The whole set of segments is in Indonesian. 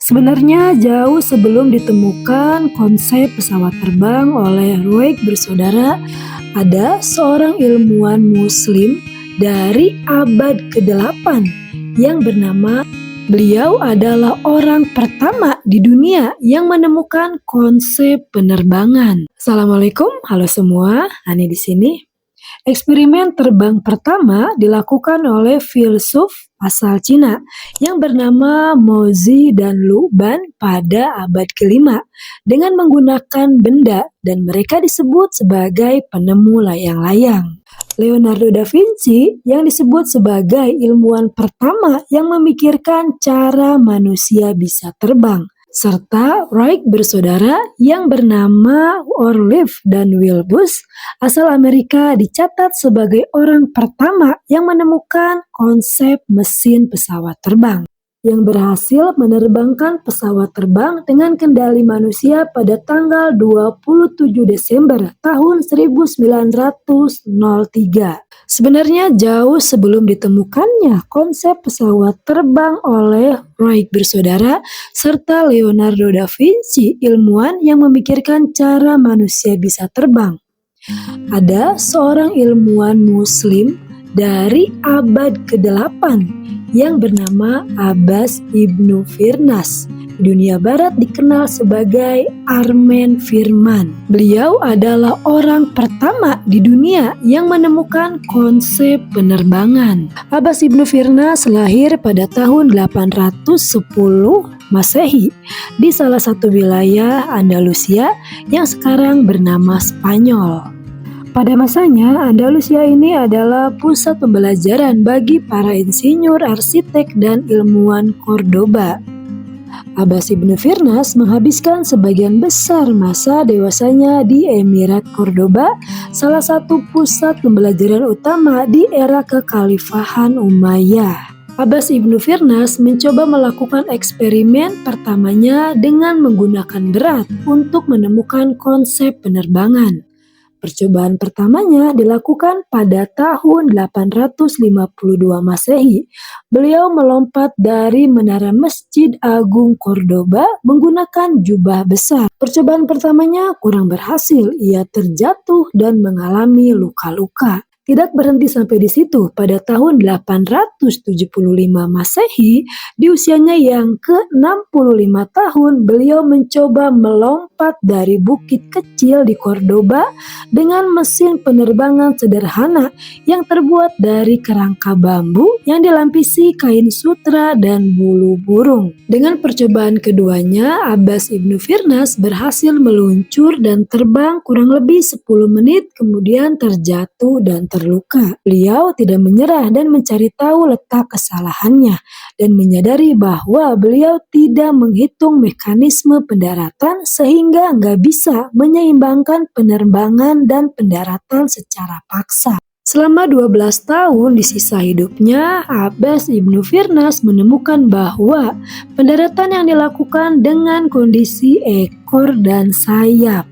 Sebenarnya jauh sebelum ditemukan konsep pesawat terbang oleh Wright bersaudara, ada seorang ilmuwan muslim dari abad ke-8 yang bernama beliau adalah orang pertama di dunia yang menemukan konsep penerbangan. Assalamualaikum, halo semua, Ani di sini. Eksperimen terbang pertama dilakukan oleh filsuf asal Cina yang bernama Mozi dan Lu Ban pada abad ke-5 dengan menggunakan benda dan mereka disebut sebagai penemu layang-layang. Leonardo da Vinci yang disebut sebagai ilmuwan pertama yang memikirkan cara manusia bisa terbang. Serta Wright bersaudara yang bernama Orliff dan Wilbur asal Amerika dicatat sebagai orang pertama yang menemukan konsep mesin pesawat terbang yang berhasil menerbangkan pesawat terbang dengan kendali manusia pada tanggal 27 Desember tahun 1903. Sebenarnya jauh sebelum ditemukannya konsep pesawat terbang oleh Wright bersaudara serta Leonardo da Vinci, ilmuwan yang memikirkan cara manusia bisa terbang. Ada seorang ilmuwan muslim dari abad ke-8 yang bernama Abbas Ibnu Firnas. Di dunia barat dikenal sebagai Armen Firman. Beliau adalah orang pertama di dunia yang menemukan konsep penerbangan. Abbas Ibnu Firnas lahir pada tahun 810 Masehi di salah satu wilayah Andalusia yang sekarang bernama Spanyol. Pada masanya, Andalusia ini adalah pusat pembelajaran bagi para insinyur, arsitek, dan ilmuwan Cordoba. Abbas Ibnu Firnas menghabiskan sebagian besar masa dewasanya di Emirat Cordoba, salah satu pusat pembelajaran utama di era kekhalifahan Umayyah. Abbas Ibnu Firnas mencoba melakukan eksperimen pertamanya dengan menggunakan berat untuk menemukan konsep penerbangan. Percobaan pertamanya dilakukan pada tahun 852 Masehi. Beliau melompat dari menara Masjid Agung Cordoba menggunakan jubah besar. Percobaan pertamanya kurang berhasil, ia terjatuh dan mengalami luka-luka. Tidak berhenti sampai di situ, pada tahun 875 Masehi, di usianya yang ke-65 tahun, beliau mencoba melompat dari bukit kecil di Cordoba dengan mesin penerbangan sederhana yang terbuat dari kerangka bambu yang dilapisi kain sutra dan bulu burung. Dengan percobaan keduanya, Abbas Ibnu Firnas berhasil meluncur dan terbang kurang lebih 10 menit, kemudian terjatuh dan terluka. Beliau tidak menyerah dan mencari tahu letak kesalahannya dan menyadari bahwa beliau tidak menghitung mekanisme pendaratan sehingga nggak bisa menyeimbangkan penerbangan dan pendaratan secara paksa. Selama 12 tahun di sisa hidupnya, Abbas Ibnu Firnas menemukan bahwa pendaratan yang dilakukan dengan kondisi ekor dan sayap.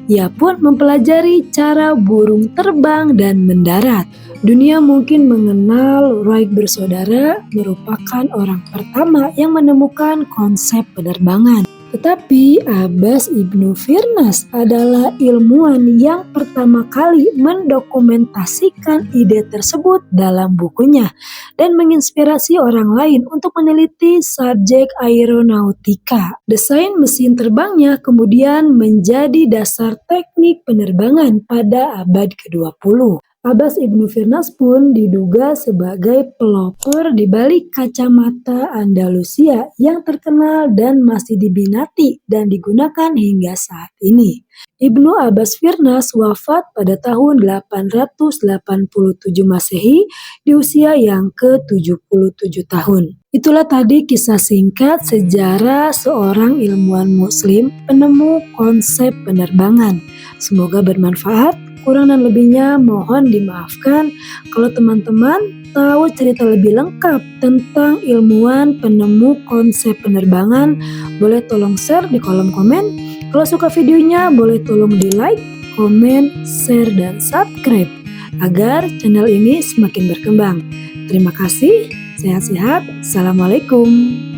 Ia pun mempelajari cara burung terbang dan mendarat. Dunia mungkin mengenal Wright bersaudara merupakan orang pertama yang menemukan konsep penerbangan. Tetapi Abbas Ibnu Firnas adalah ilmuwan yang pertama kali mendokumentasikan ide tersebut dalam bukunya dan menginspirasi orang lain untuk meneliti subjek aeronautika. Desain mesin terbangnya kemudian menjadi dasar teknik penerbangan pada abad ke-20. Abbas Ibnu Firnas pun diduga sebagai pelopor di balik kacamata Andalusia yang terkenal dan masih diminati dan digunakan hingga saat ini. Ibnu Abbas Firnas wafat pada tahun 887 Masehi di usia yang ke-77 tahun. Itulah tadi kisah singkat sejarah seorang ilmuwan muslim penemu konsep penerbangan. Semoga bermanfaat. Kurang dan lebihnya mohon dimaafkan. Kalau teman-teman tahu cerita lebih lengkap tentang ilmuwan penemu konsep penerbangan, boleh tolong share di kolom komen. Kalau suka videonya boleh tolong di like, komen, share, dan subscribe agar channel ini semakin berkembang. Terima kasih, sehat-sehat, assalamualaikum.